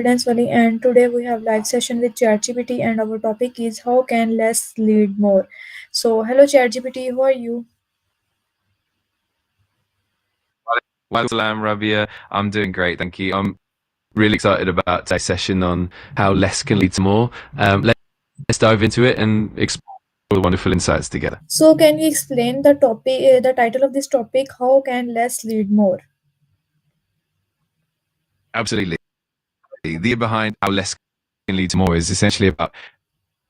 Guidance Wali, and today we have live session with ChatGPT, and our topic is how can less lead more. So, hello ChatGPT, how are you? Salam, Rabia. I'm doing great, thank you. I'm really excited about today's session on how less can lead to more. Let's dive into it and explore the wonderful insights together. So, can you explain the topic, the title of this topic? How can less lead more? Absolutely. The idea behind how less can lead to more is essentially about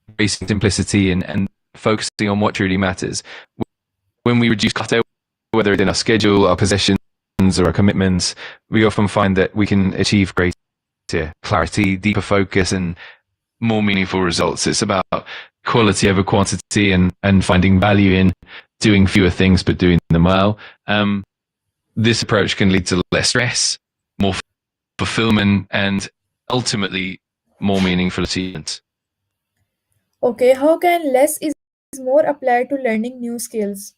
embracing simplicity and focusing on what truly matters. When we reduce clutter, whether it's in our schedule, our possessions, or our commitments, we often find that we can achieve greater clarity, deeper focus, and more meaningful results. It's about quality over quantity and finding value in doing fewer things but doing them well. This approach can lead to less stress, more fulfillment, and ultimately more meaningful achievements. Okay, how can less is more apply to learning new skills?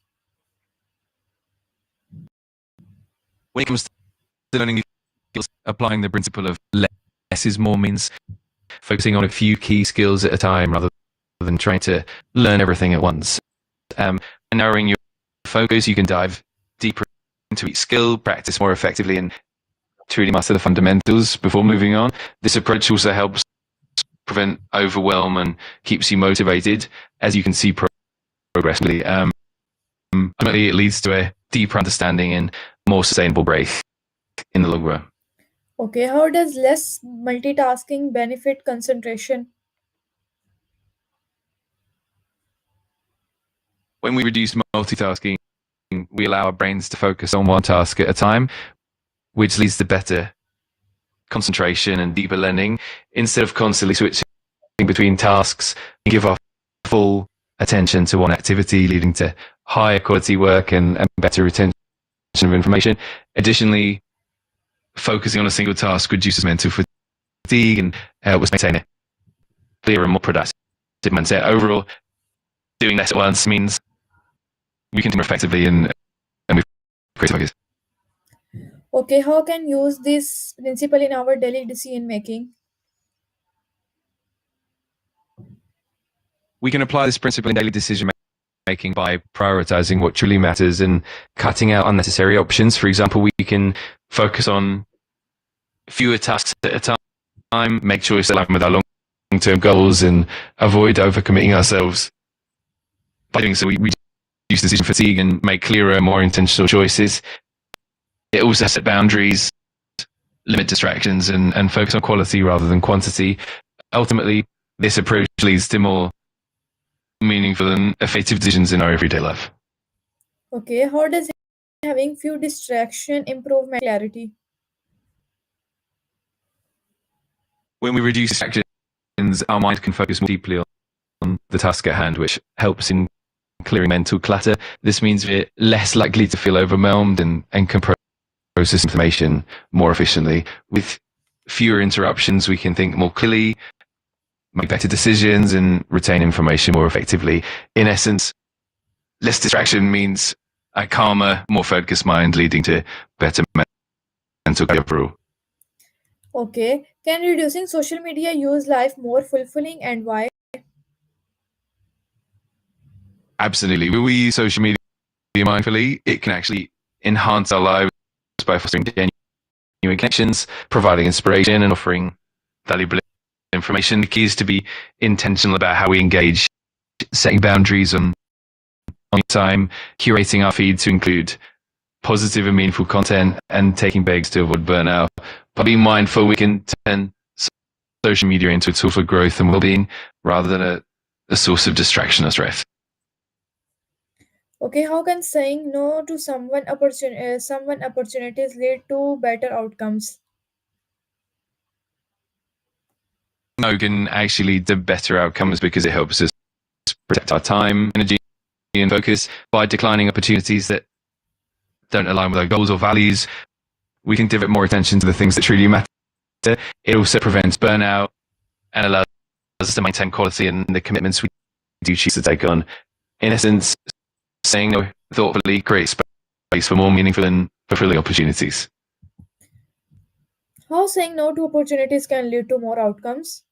When it comes to learning new skills, applying the principle of less is more means focusing on a few key skills at a time rather than trying to learn everything at once. Narrowing your focus, you can dive deeper into each skill, practice more effectively, and truly master the fundamentals before moving on. This approach also helps prevent overwhelm and keeps you motivated as you can see progressively. Ultimately, it leads to a deeper understanding and more sustainable growth in the long run. Okay, how does less multitasking benefit concentration? When we reduce multitasking, we allow our brains to focus on one task at a time, which leads to better concentration and deeper learning. Instead of constantly switching between tasks, we give our full attention to one activity, leading to higher quality work and better retention of information. Additionally, focusing on a single task reduces mental fatigue and helps maintain a clearer and more productive mindset. Overall, doing less at once means we can do more effectively and with greater focus. Okay, how can use this principle in our daily decision making? We can apply this principle in daily decision making by prioritizing what truly matters and cutting out unnecessary options. For example, we can focus on fewer tasks at a time, make choices aligned with our long-term goals, and avoid overcommitting ourselves. By doing so, we reduce decision fatigue and make clearer, more intentional choices. It also sets boundaries, limit distractions, and focus on quality rather than quantity. Ultimately, this approach leads to more meaningful and effective decisions in our everyday life. Okay, how does having few distraction improve my clarity? When we reduce distractions, our mind can focus more deeply on the task at hand, which helps in clearing mental clutter. This means we're less likely to feel overwhelmed and can process information more efficiently. With fewer interruptions, we can think more clearly, make better decisions, and retain information more effectively. In essence, less distraction means a calmer, more focused mind, leading to better mental clarity overall. Okay, can reducing social media use life more fulfilling and why? Absolutely. When we use social media mindfully, it can actually enhance our lives by fostering genuine connections, providing inspiration, and offering valuable information. The key is to be intentional about how we engage, setting boundaries on time, curating our feed to include positive and meaningful content, and taking breaks to avoid burnout. By being mindful, we can turn social media into a tool for growth and well-being rather than a source of distraction or stress. Okay, how can saying no to someone opportunities lead to better outcomes? No can actually lead to better outcomes because it helps us protect our time, energy, and focus. By declining opportunities that don't align with our goals or values, we can devote more attention to the things that truly matter. It also prevents burnout and allows us to maintain quality in the commitments we do choose to take on. In essence, saying no thoughtfully creates space for more meaningful and fulfilling opportunities. How saying no to opportunities can lead to more outcomes?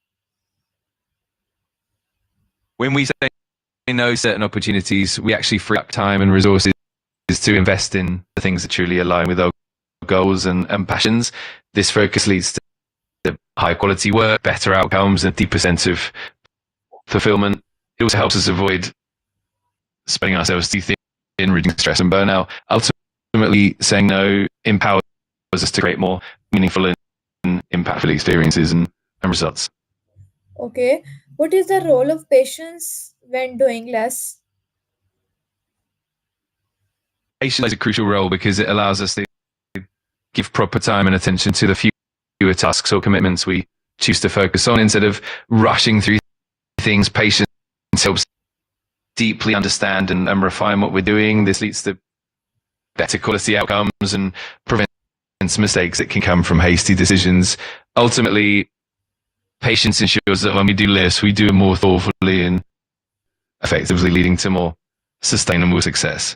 When we say no to certain opportunities, we actually free up time and resources to invest in the things that truly align with our goals and passions. This focus leads to high quality work, better outcomes, and deeper sense of fulfillment. It also helps us avoid spreading ourselves too thin, reducing stress and burnout. Ultimately, saying no empowers us to create more meaningful and impactful experiences and results. Okay, what is the role of patience when doing less? Patience plays a crucial role because it allows us to give proper time and attention to the fewer tasks or commitments we choose to focus on instead of rushing through things. Patience helps deeply understand and refine what we're doing. This leads to better quality outcomes and prevents mistakes that can come from hasty decisions. Ultimately, patience ensures that when we do less, we do it more thoughtfully and effectively, leading to more sustainable success.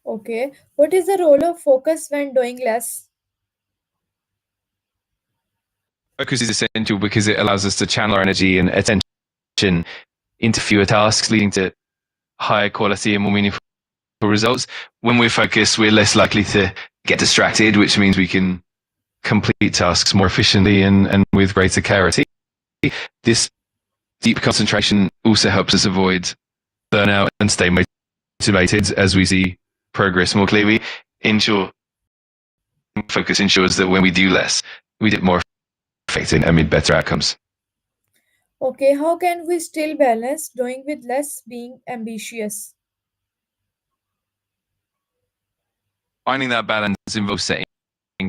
Okay, what is the role of focus when doing less? Focus is essential because it allows us to channel our energy and attention into fewer tasks, leading to higher quality and more meaningful results. When we're focused, we're less likely to get distracted, which means we can complete tasks more efficiently and with greater clarity. This deep concentration also helps us avoid burnout and stay motivated as we see progress more clearly. Ensure focus ensures that when we do less, we do more effective and with better outcomes. Okay, how can we still balance doing with less being ambitious? Finding that balance involves setting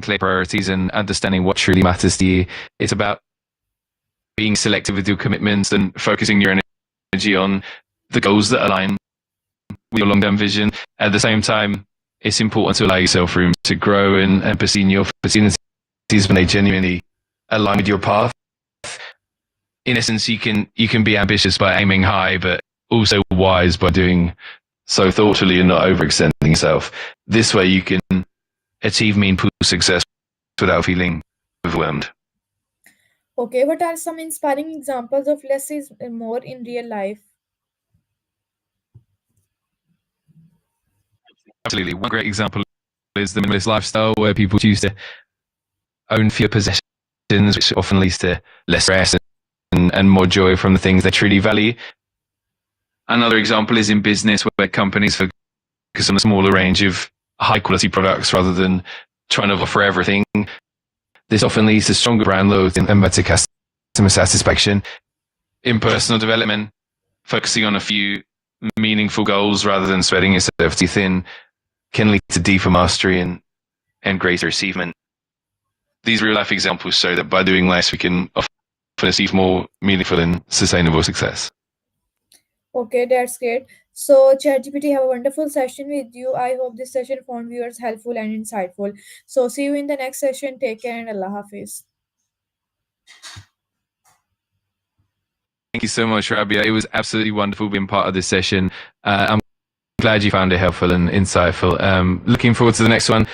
clear priorities and understanding what truly matters to you. It's about being selective with your commitments and focusing your energy on the goals that align with your long-term vision. At the same time, it's important to allow yourself room to grow and pursue new opportunities when they genuinely align with your path. In essence, you can be ambitious by aiming high, but also wise by doing so thoughtfully and not overextending yourself. This way, you can achieve meaningful success without feeling overwhelmed. Okay, what are some inspiring examples of less is more in real life? Absolutely, one great example is the minimalist lifestyle, where people choose to own fewer possessions, which often leads to less stress and more joy from the things they truly value. Another example is in business, where companies focus on a smaller range of high quality products rather than trying to offer everything. This often leads to stronger brand loyalty and better customer satisfaction. In personal development, focusing on a few meaningful goals rather than spreading yourself too thin can lead to deeper mastery and greater achievement. These real life examples show that by doing less, we can often achieve more meaningful and sustainable success. Okay, that's great. So, ChatGPT have a wonderful session with you. I hope this session found viewers helpful and insightful. So, see you in the next session. Take care and Allah Hafiz. Thank you so much, Rabia. It was absolutely wonderful being part of this session. I'm glad you found it helpful and insightful. Looking forward to the next one.